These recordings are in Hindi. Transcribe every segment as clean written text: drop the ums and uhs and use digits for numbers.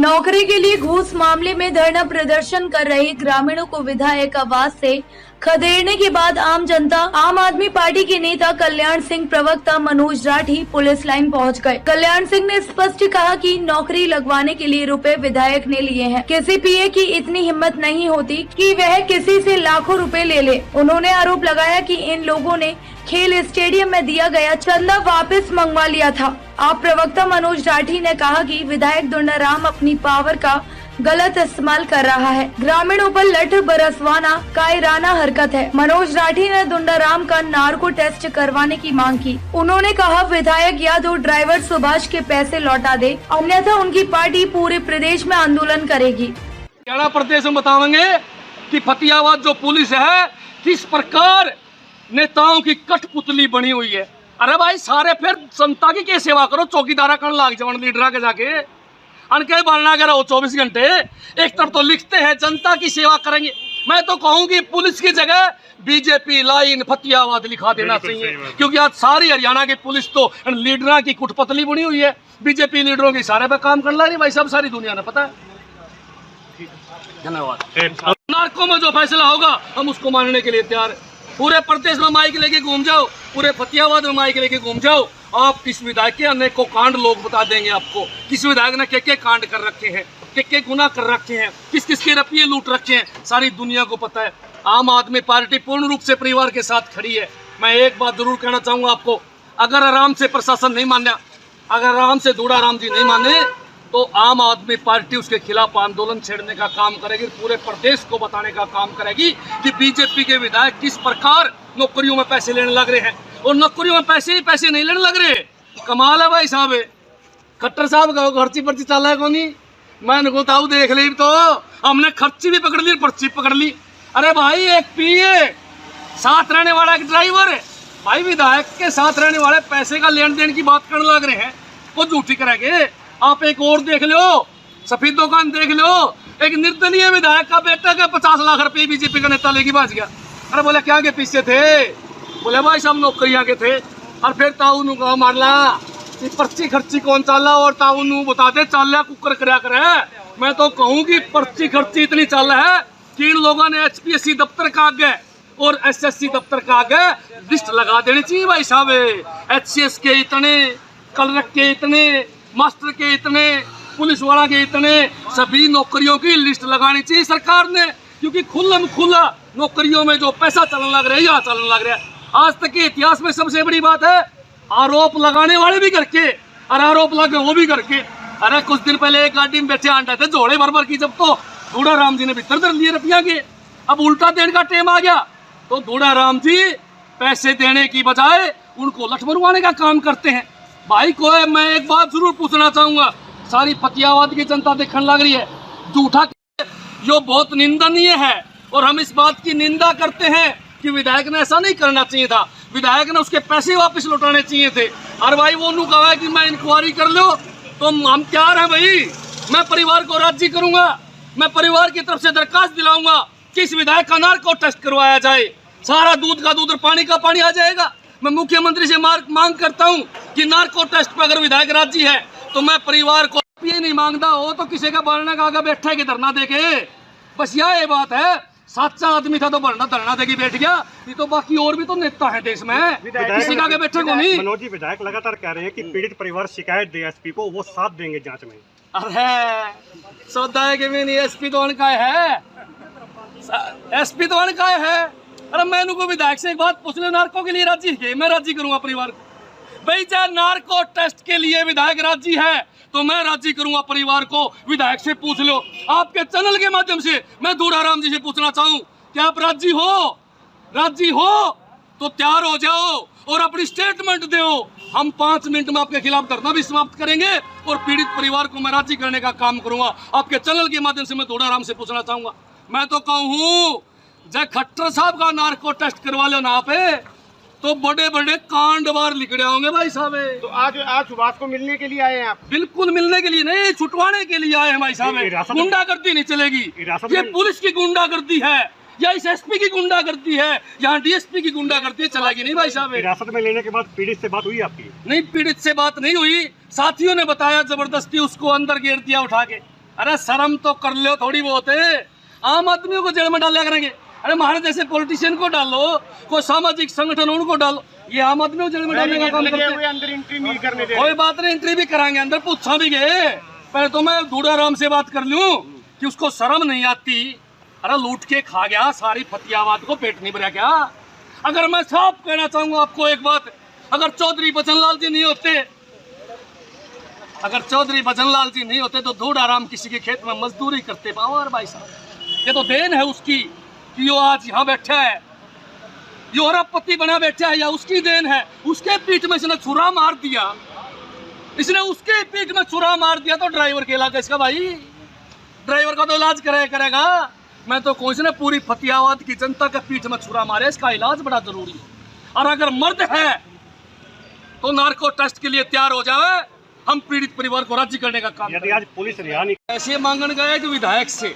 नौकरी के लिए घूस मामले में धरना प्रदर्शन कर रहे ग्रामीणों को विधायक आवास से खदेड़ने के बाद आम जनता आम आदमी पार्टी के नेता कल्याण सिंह प्रवक्ता मनोज राठी पुलिस लाइन पहुंच गए। कल्याण सिंह ने स्पष्ट कहा कि नौकरी लगवाने के लिए रुपए विधायक ने लिए हैं। किसी पीए की इतनी हिम्मत नहीं होती कि वह किसी से लाखों रुपए ले ले। उन्होंने आरोप लगाया कि इन लोगों ने खेल स्टेडियम में दिया गया चंदा वापस मंगवा लिया था। आप प्रवक्ता मनोज राठी ने कहा कि विधायक दुंडाराम अपनी पावर का गलत इस्तेमाल कर रहा है। ग्रामीणों पर लठ बरसवाना कायराना हरकत है। मनोज राठी ने दुंडाराम का नार्को टेस्ट करवाने की मांग की। उन्होंने कहा विधायक या तो ड्राइवर सुभाष के पैसे लौटा दे, अन्यथा उनकी पार्टी पूरे प्रदेश में आंदोलन करेगी। हरियाणा प्रदेश में बताएंगे कि फतेहाबाद जो पुलिस है किस प्रकार नेताओं की कठपुतली बनी हुई है। अरे भाई सारे फिर जनता की क्या सेवा करो, चौकीदारा कर लाग जवान लीडरा के जाके अनके बनना के रहो 24 घंटे। एक तरफ तो लिखते हैं जनता की सेवा करेंगे, मैं तो कहूँगी पुलिस की जगह बीजेपी लाइन फतेहाबाद लिखा देना चाहिए, क्योंकि आज सारी हरियाणा की पुलिस तो लीडरा की कुटपतली बनी हुई है। बीजेपी लीडरों के इशारे पे काम कर ला रही भाई, सब सारी दुनिया ने पता है। धन्यवाद। नार्को में जो फैसला होगा हम उसको मानने के लिए तैयार है। पूरे प्रदेश में माइक लेके घूम जाओ, पूरे फतेहाबाद में माइक लेके घूम जाओ, आप किस विधायक के अनेकों कांड लोग बता देंगे आपको। किस विधायक ने क्या कांड कर रखे हैं, क्या गुनाह कर रखे हैं, किस किस के रुपये लूट रखे हैं, सारी दुनिया को पता है। आम आदमी पार्टी पूर्ण रूप से परिवार के साथ खड़ी है। मैं एक बात जरूर कहना चाहूँगा आपको, अगर आराम से प्रशासन नहीं माना, अगर आराम से दुंडाराम जी नहीं माने तो आम आदमी पार्टी उसके खिलाफ आंदोलन छेड़ने का काम करेगी, पूरे प्रदेश को बताने का काम करेगी कि बीजेपी के विधायक किस प्रकार नौकरियों में पैसे लेने लग रहे हैं। और नौकरियों में पैसे ही पैसे नहीं लेने लग रहे। कमाल है भाई साहब। खट्टर साहब का खर्ची पर्ची चल रहा है कौन, मैंने बताऊ देख ली तो हमने खर्ची भी पकड़ ली, पर्ची पकड़ ली। अरे भाई एक पीए साथ रहने वाला एक ड्राइवर, भाई विधायक के साथ रहने वाले पैसे का लेन देन की बात करने लग रहे हैं, वो झूठी करेंगे। आप एक और देख लो, सफेद दुकान देख लो, एक निर्दलीय विधायक का बेटा का 50 लाख रुपए बीजेपी का नेता लेके भाज गया। अरे बोले क्या के पीछे थे, बोले भाई सब नौकरियां के थे। और फिर ताऊ को मारला पर्ची खर्ची कौन चाला, और ताऊ बता दे चाल कुकर कराया करे। मैं तो कहूँ कि पर्ची खर्ची इतनी चाल है कि इन लोगों ने HPSC दफ्तर का आगे और SSC दफ्तर का आगे लिस्ट लगा देनी चाहिए भाई साहब। HCS के इतने, कलरक के इतने, मास्टर के इतने, पुलिस वाला के इतने, सभी नौकरियों की लिस्ट लगानी चाहिए सरकार ने, क्योंकि खुला नौकरियों में जो पैसा चलने लग रहा है या चलने लग रहा है। आज तक के इतिहास में सबसे बड़ी बात है आरोप लगाने वाले भी करके और आरोप लगे वो भी करके। अरे कुछ दिन पहले एक गाड़ी में बैठे आंटा थे जोड़े भर की, जब तो दुंडाराम जी ने भीतर धर लिए रुपया के। अब उल्टा देने का टाइम आ गया तो दुंडाराम जी पैसे देने की बजाय उनको लठ मरवाने का काम करते हैं। भाई को मैं एक बात जरूर पूछना चाहूंगा, सारी फतेहाबाद की जनता देखने लग रही है, झूठा जो बहुत निंदनीय है। और हम इस बात की निंदा करते हैं कि विधायक ने ऐसा नहीं करना चाहिए था, विधायक ने उसके पैसे वापस लौटाने चाहिए थे। और भाई वो नु कहा है कि मैं इंक्वायरी कर लो, तो हम तैयार हैं भाई। मैं परिवार को राजी करूंगा, मैं परिवार की तरफ से दरखास्त दिलाऊंगा कि इस विधायक का नार्को टेस्ट करवाया जाए। सारा दूध का दूध और पानी का पानी आ जाएगा। मैं मुख्यमंत्री से मांग करता हूं कि नार्को टेस्ट पर अगर विधायक राजी है तो मैं परिवार को ये नहीं मांगता हो तो किसी का बढ़ने का आगे बैठे के धरना देके। बस यह बात है, सच्चा आदमी था तो बढ़ना धरना देके बैठ गया, ये तो बाकी और भी तो नेता है देश में, किसी का आगे बैठे को नहीं। मनोज जी विधायक लगातार कह रहे हैं कि पीड़ित परिवार शिकायत दे SP को, वो साथ देंगे जांच में। अरे सौदा है कि नहीं, SP तो उनका है, SP तो उनका है। अरे मैं उनको विधायक से एक बात पूछ लो, नार्को के लिए राजी है? मैं राजी करूंगा परिवार को। भाई चाहे नार्को टेस्ट के लिए विधायक राजी है तो मैं राजी करूंगा परिवार को। विधायक से पूछ लो, आपके चैनल के माध्यम से मैं दुंडाराम जी से पूछना चाहूं कि आप राजी हो? राजी हो तो तैयार हो जाओ और अपनी स्टेटमेंट दो। हम 5 मिनट में आपके खिलाफ धरना भी समाप्त करेंगे और पीड़ित परिवार को मैं राजी करने का काम करूंगा। आपके चैनल के माध्यम से मैं दुंडाराम से पूछना चाहूंगा। मैं तो कहूँ जब खट्टर साहब का नार्को टेस्ट करवा लो ना पे तो बड़े बड़े कांडवार लिखड़े होंगे भाई साहब। तो आज सुभाष को मिलने के लिए आए हैं आप? बिल्कुल मिलने के लिए नहीं, छुटवाने के लिए आए हैं भाई साहब। गुंडागर्दी नहीं चलेगी, ये पुलिस की गुंडागर्दी है या इस SP की गुंडागर्दी है, यहाँ DSP की गुंडागर्दी चलेगी नहीं भाई साहब। हिरासत में लेने के बाद पीड़ित से बात हुई आपकी? नहीं, पीड़ित से बात नहीं हुई, साथियों ने बताया जबरदस्ती उसको अंदर घेर दिया उठा के। अरे शर्म तो कर लो थोड़ी बहुत है। आम आदमियों को जेल में डाला करेंगे? अरे हमारे जैसे पॉलिटिशियन को डालो, कोई सामाजिक संगठन उनको डालो, ये आम आदमियों को जेल में डालने का काम करते हैं। अंदर एंट्री नहीं करने दे। कोई बात नहीं, एंट्री भी कराएंगे, अंदर पूछा भी गए। पहले तो मैं धूड़ाराम से बात कर लूं कि उसको शर्म नहीं आती। अरे लूट के खा गया सारी फतियाबाद को, पेट नहीं भरा क्या? अगर मैं साफ कहना चाहूंगा आपको एक बात, अगर चौधरी बचनलाल जी नहीं होते, अगर चौधरी बचनलाल जी नहीं होते तो धूड़ाराम किसी के खेत में मजदूरी करते पावर भाई साहब। ये तो देन है उसकी कि वो आज यहाँ बैठा है, ये अरबपति बना बैठा है, या उसकी देन है। उसके पीठ में इसने छुरा मार दिया, इसने उसके पीठ में छुरा मार दिया तो ड्राइवर के इलाका इसका भाई, ड्राइवर का तो इलाज करेगा। मैं तो कोई ने पूरी फतियाबाद की जनता के पीठ में छुरा मारे, इसका इलाज बड़ा जरूरी है। और अगर मर्द है तो नार्को टेस्ट के लिए तैयार हो जाए, हम पीड़ित परिवार को राजी करने का काम। यदि आज पुलिस रिहा नहीं, पैसे मांगने गए कि विधायक से,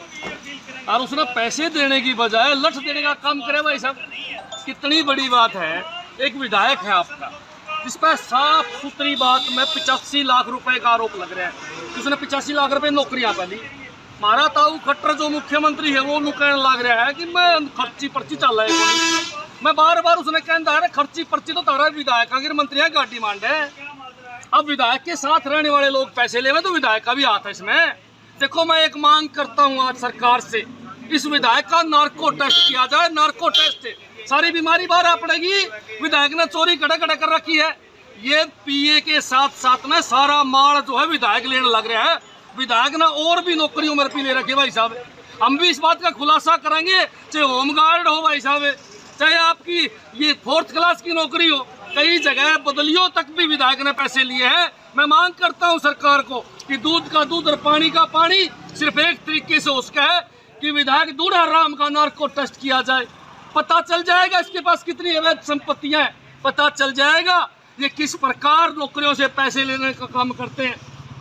और उसने पैसे देने की बजाय लठ देने का काम करे भाई साहब, कितनी बड़ी बात है। एक विधायक है आपका जिस पर साफ सुथरी बात में 85 लाख रुपए का आरोप लग रहा है, उसने 85 लाख रुपए नौकरियां पाली। मारा ताऊ खट्टर जो मुख्यमंत्री है वो कहने लग रहा है कि मैं खर्ची पर्ची चल रहा है। मैं बार बार उसने कहता है खर्ची पर्ची तो तारा विधायक आखिर मंत्री का डिमांड है। अब विधायक के साथ रहने वाले लोग पैसे ले तो विधायक का भी हाथ है इसमें। देखो मैं एक मांग करता हूँ आज सरकार से, इस विधायक का नार्को टेस्ट किया जाए। नार्को टेस्ट, सारी बीमारी बाहर आ पड़ेगी। विधायक ने चोरी कड़े कर रखी है, ये पीए के साथ साथ में सारा माल जो है विधायक लेने लग रहा है। विधायक ने और भी नौकरियों में ले रखी भाई साहब। हम भी इस बात का खुलासा करेंगे, चाहे होमगार्ड हो भाई साहब, चाहे आपकी ये 4th क्लास की नौकरी हो, कई जगह बदलियों तक भी विधायक ने पैसे लिए हैं। मैं मांग करता हूं सरकार को कि दूध का दूध और पानी का पानी सिर्फ एक तरीके से उसका है कि विधायक धूड़ाराम का नार्को टेस्ट किया जाए। पता चल जाएगा इसके पास कितनी अवैध संपत्तियां हैं, पता चल जाएगा ये किस प्रकार नौकरियों से पैसे लेने का काम करते हैं।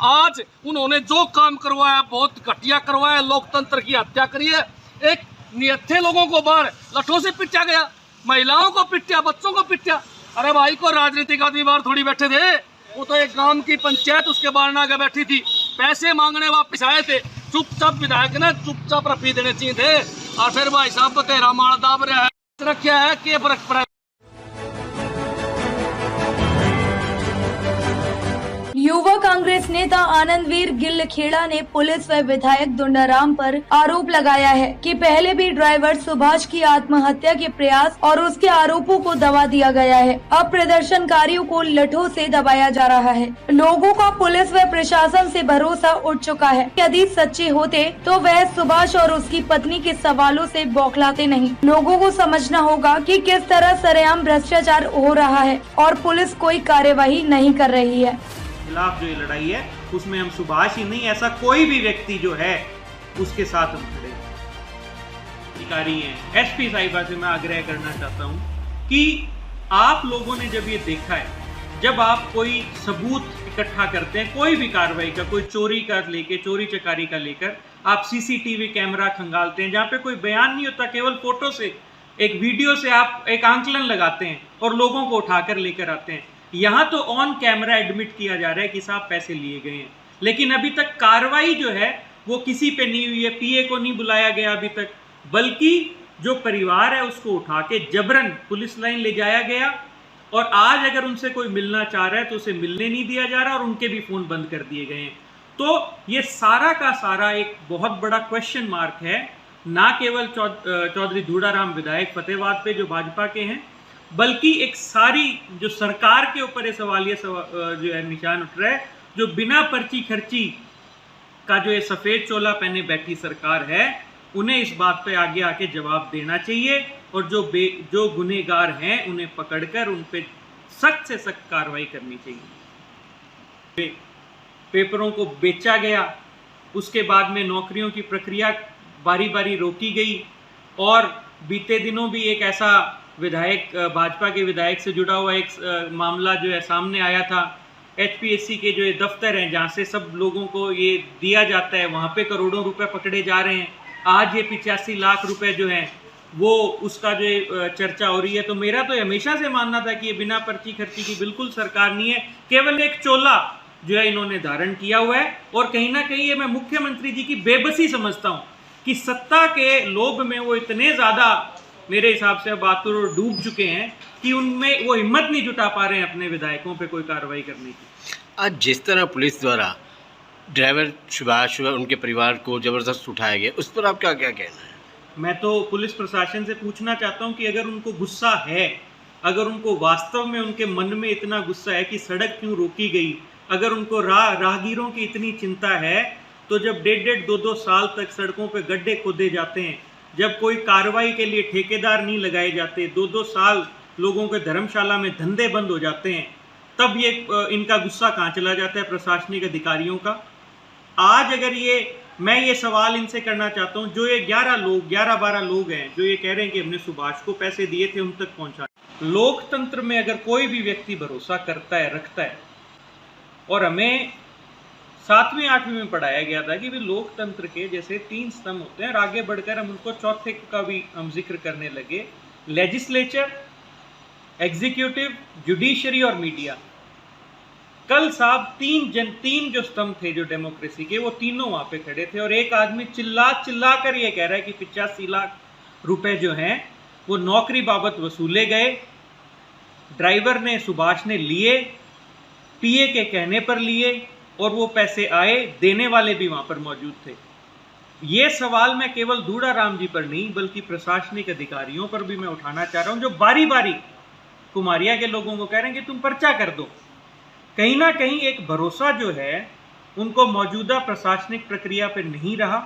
आज उन्होंने जो काम करवाया बहुत घटिया करवाया, लोकतंत्र की हत्या करी है। एक निहत्थे लोगों को बाहर लठों से पिटा गया, महिलाओं को पिटा, बच्चों को पिटा। अरे भाई को राजनीतिक आदमी बाहर थोड़ी बैठे थे, वो तो एक गांव की पंचायत उसके बाहर ना के बैठी थी, पैसे मांगने वापस आए थे। चुपचाप विधायक ने चुपचाप रफी देने चाहिए थे। और फिर भाई साहब तो तेरा माल दाब रहा है, रखा है के फर्क पड़ा। युवा कांग्रेस नेता आनंदवीर गिल्लखेड़ा ने पुलिस व विधायक दुंडाराम पर आरोप लगाया है कि पहले भी ड्राइवर सुभाष की आत्महत्या के प्रयास और उसके आरोपों को दबा दिया गया है। अब प्रदर्शनकारियों को लठों से दबाया जा रहा है। लोगों का पुलिस व प्रशासन से भरोसा उठ चुका है। यदि सच्चे होते तो वह सुभाष और उसकी पत्नी के सवालों से बौखलाते नहीं। लोगों को समझना होगा कि किस तरह सरेआम भ्रष्टाचार हो रहा है और पुलिस कोई कार्यवाही नहीं कर रही है। खिलाफ जो ये लड़ाई है उसमें हम सुभाष ही नहीं, ऐसा कोई भी व्यक्ति जो है उसके साथ हम खड़े। अधिकारी हैं, एसपी साहिबा से मैं आग्रह करना चाहता हूं कि आप लोगों ने जब ये देखा है, जब आप कोई सबूत इकट्ठा करते हैं कोई भी कार्रवाई का, कोई चोरी का लेके, चोरी चकारी का लेकर, आप सीसीटीवी कैमरा खंगालते हैं जहां पे कोई बयान नहीं होता, केवल फोटो से, एक वीडियो से आप एक आंकलन लगाते हैं और लोगों को उठाकर लेकर आते हैं। यहाँ तो ऑन कैमरा एडमिट किया जा रहा है कि साहब पैसे लिए गए हैं, लेकिन अभी तक कार्रवाई जो है वो किसी पे नहीं हुई है। पीए को नहीं बुलाया गया अभी तक, बल्कि जो परिवार है उसको उठा के जबरन पुलिस लाइन ले जाया गया। और आज अगर उनसे कोई मिलना चाह रहा है तो उसे मिलने नहीं दिया जा रहा और उनके भी फोन बंद कर दिए गए हैं। तो ये सारा का सारा एक बहुत बड़ा क्वेश्चन मार्क है, ना केवल चौधरी धूड़ाराम विधायक फतेहाबाद पे जो भाजपा के हैं, बल्कि एक सारी जो सरकार के ऊपर ये सवालिया जो है निशान उठ रहा है, जो बिना पर्ची खर्ची का जो ये सफेद चोला पहने बैठी सरकार है, उन्हें इस बात पे आगे आके जवाब देना चाहिए और जो गुनहगार हैं उन्हें पकड़कर उन पे सख्त से सख्त कार्रवाई करनी चाहिए। पेपरों को बेचा गया, उसके बाद में नौकरियों की प्रक्रिया बारी बारी रोकी गई और बीते दिनों भी एक ऐसा विधायक, भाजपा के विधायक से जुड़ा हुआ एक मामला जो है सामने आया था। एचपीएससी के जो ये दफ्तर हैं जहाँ से सब लोगों को ये दिया जाता है, वहाँ पे करोड़ों रुपए पकड़े जा रहे हैं। आज ये 85 लाख रुपए जो हैं वो उसका जो चर्चा हो रही है। तो मेरा तो हमेशा से मानना था कि ये बिना पर्ची खर्ची की बिल्कुल सरकार नहीं है, केवल एक चोला जो है इन्होंने धारण किया हुआ है। और कहीं ना कहीं ये मैं मुख्यमंत्री जी की बेबसी समझता हूँ कि सत्ता के लोभ में वो इतने ज़्यादा मेरे हिसाब से अब आतुर डूब चुके हैं कि उनमें वो हिम्मत नहीं जुटा पा रहे हैं अपने विधायकों पे कोई कार्रवाई करने की। आज जिस तरह पुलिस द्वारा ड्राइवर सुभाष व उनके परिवार को ज़बरदस्त उठाया गया, उस पर आपका क्या कहना है? मैं तो पुलिस प्रशासन से पूछना चाहता हूं कि अगर उनको गुस्सा है, अगर उनको वास्तव में उनके मन में इतना गुस्सा है कि सड़क क्यों रोकी गई, अगर उनको राहगीरों की इतनी चिंता है, तो जब 1.5-2 साल तक सड़कों पे गड्ढे खोदे जाते हैं, जब कोई कार्रवाई के लिए ठेकेदार नहीं लगाए जाते, 2-2 साल लोगों के धर्मशाला में धंधे बंद हो जाते हैं, तब ये इनका गुस्सा कहाँ चला जाता है प्रशासनिक अधिकारियों का। आज अगर मैं ये सवाल इनसे करना चाहता हूँ, जो ये 11-12 लोग हैं जो ये कह रहे हैं कि हमने सुभाष को पैसे दिए थे उन तक पहुँचा। लोकतंत्र में अगर कोई भी व्यक्ति भरोसा करता है, रखता है, और हमें 7वीं 8वीं में पढ़ाया गया था कि भी लोकतंत्र के जैसे 3 स्तंभ होते हैं, और आगे बढ़कर हम उनको चौथे का भी हम जिक्र करने लगे, लेजिस्लेचर, एग्जीक्यूटिव, जुडिशरी और मीडिया। कल साहब 3 जो स्तंभ थे जो डेमोक्रेसी के, वो तीनों वहां पे खड़े थे, और एक आदमी चिल्ला कर ये कह रहा है कि 85 लाख रुपए जो हैं वो नौकरी बाबत वसूले गए, ड्राइवर ने, सुभाष ने लिए, पीए के कहने पर लिए, और वो पैसे आए, देने वाले भी वहां पर मौजूद थे। ये सवाल मैं केवल धूड़ा राम जी पर नहीं बल्कि प्रशासनिक अधिकारियों पर भी मैं उठाना चाह रहा हूं, जो बारी बारी कुमारिया के लोगों को कह रहे हैं कि तुम पर्चा कर दो। कहीं ना कहीं एक भरोसा जो है उनको मौजूदा प्रशासनिक प्रक्रिया पर नहीं रहा।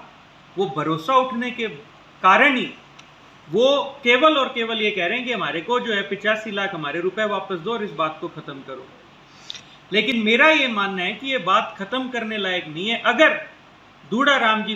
वो भरोसा उठने के कारण ही वो केवल और केवल ये कह रहे हैं कि हमारे को जो है 85 लाख हमारे रुपए वापस दो और इस बात को खत्म करो। लेकिन मेरा ये मानना है कि ये बात खत्म करने लायक नहीं है। अगर धूड़ा राम जी